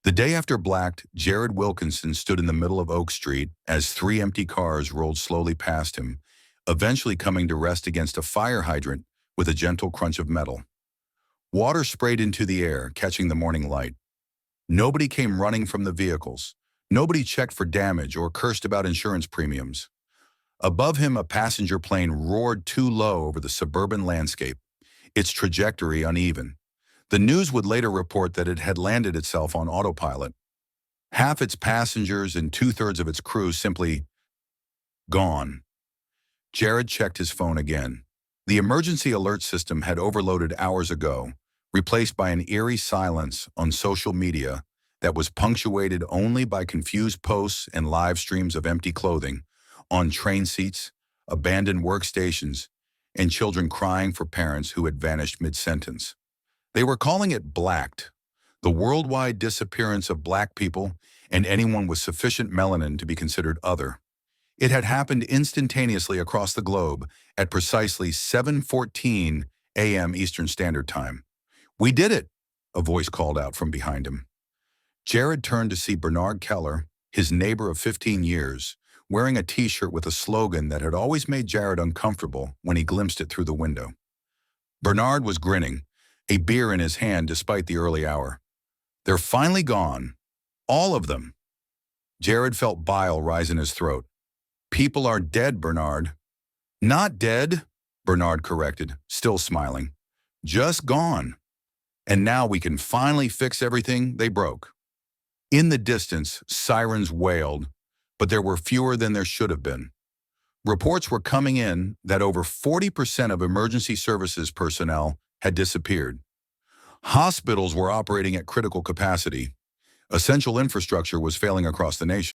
The day after Blacked, Jared Wilkinson stood in the middle of Oak Street as three empty cars rolled slowly past him, eventually coming to rest against a fire hydrant with a gentle crunch of metal. Water sprayed into the air, catching the morning light. Nobody came running from the vehicles. Nobody checked for damage or cursed about insurance premiums. Above him, a passenger plane roared too low over the suburban landscape, its trajectory uneven. The news would later report that it had landed itself on autopilot. Half its passengers and two-thirds of its crew simply gone. Jared checked his phone again. The emergency alert system had overloaded hours ago, replaced by an eerie silence on social media that was punctuated only by confused posts and live streams of empty clothing on train seats, abandoned workstations, and children crying for parents who had vanished mid-sentence. They were calling it Blacked, the worldwide disappearance of Black people and anyone with sufficient melanin to be considered other. It had happened instantaneously across the globe at precisely 7:14 a.m. Eastern Standard Time. "We did it," a voice called out from behind him. Jared turned to see Bernard Keller, his neighbor of 15 years, wearing a t-shirt with a slogan that had always made Jared uncomfortable when he glimpsed it through the window. Bernard was grinning, a beer in his hand despite the early hour. "They're finally gone. All of them." Jared felt bile rise in his throat. "People are dead, Bernard." "Not dead," Bernard corrected, still smiling. "Just gone. And now we can finally fix everything they broke." In the distance, sirens wailed, but there were fewer than there should have been. Reports were coming in that over 40% of emergency services personnel had disappeared. Hospitals were operating at critical capacity. Essential infrastructure was failing across the nation.